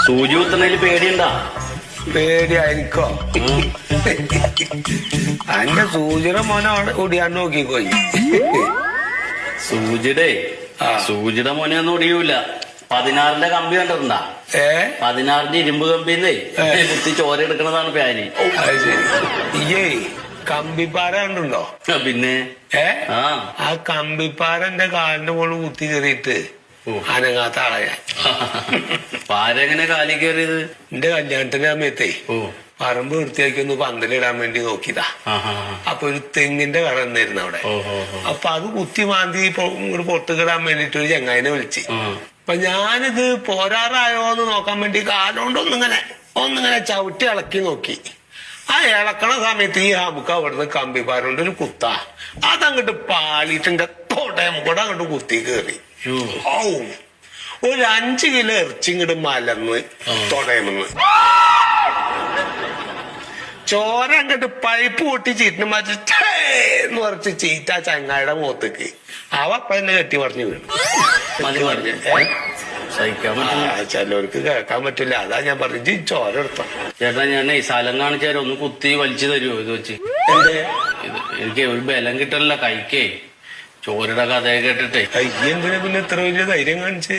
സൂചി കുത്തുന്നതിൽ പേടിയുണ്ടാ? പേടിയായിരിക്കോ? അന്റെ സൂചിയുടെ മോനാണ് ഒടിയാൻ നോക്കിക്കോയി. സൂചിയുടെ മോനെയൊന്നും ഒടിയൂല. 16ന്റെ കമ്പി കണ്ടിട്ടുണ്ടാ? 16ന്റെ ഇരുമ്പ് കമ്പിന്നേ കുത്തി ചോര എടുക്കണതാണ് പ്യാനി. ഇയ്യേ കമ്പിപ്പാര കണ്ടുണ്ടോ? പിന്നെ ആ കമ്പിപ്പാര എന്റെ കാലിന്റെ മുകളിൽ കുത്തി കയറിയിട്ട് അനങ്ങാത്ത ആളയാ. പാരെങ്ങനെ കാലി കയറിയത്? എന്റെ കല്യാണത്തിന്റെ സമയത്തേ പറമ്പ് വൃത്തിയാക്കി ഒന്ന് പന്തലിടാൻ വേണ്ടി നോക്കിയതാ. അപ്പൊ ഒരു തെങ്ങിന്റെ കട നിന്നായിരുന്നു അവിടെ. അപ്പൊ അത് കുത്തി മാന്തി ഇങ്ങോട്ട് പൊട്ടുകിടാൻ വേണ്ടിട്ട് ഒരു ചങ്ങായിനെ വിളിച്ച്. അപ്പൊ ഞാനിത് പോരാറായോ എന്ന് നോക്കാൻ വേണ്ടി കാലോണ്ട് ഒന്നിങ്ങനെ ചവിട്ടി ഇളക്കി നോക്കി. ആ ഇളക്കണ സമയത്ത് ഈ നമുക്ക് അവിടുന്ന് കമ്പിപ്പാരോണ്ട് ഒരു കുത്താ അതങ്ങോട്ട് പാളിയിട്ടെന്റെ തൊടയം കൂടെ അങ്ങോട്ട് കുത്തി കയറി. ഒരു 5 കിലോ ഇറച്ചി ഇങ്ങോട്ട് മലന്ന് തൊടയമെന്ന് ചോര അങ്ങോട്ട് പൈപ്പ് പൊട്ടി ചീറ്റിന് മാറ്റിന്ന് കുറച്ച് ചീറ്റ ചങ്ങായുടെ മുഖത്തേക്ക്. അവ അപ്പൊ എന്നെ കെട്ടി പറഞ്ഞു വീണു. ചിലവർക്ക് കേൾക്കാൻ പറ്റില്ല. അതാ ഞാൻ പറഞ്ഞു ചോര എടുത്ത. ചേട്ടാ ഞാൻ സ്ഥലം കാണിച്ചാലും ഒന്ന് കുത്തി വലിച്ചു തരുമോ ഇത് വെച്ച്? എനിക്ക് ഒരു ബലം കിട്ടണില്ല കൈക്കേ. ചോരയുടെ കഥയെ കേട്ടിട്ടേ. എന്തിനാ പിന്നെ ഇത്ര വലിയ ധൈര്യം കാണിച്ച്?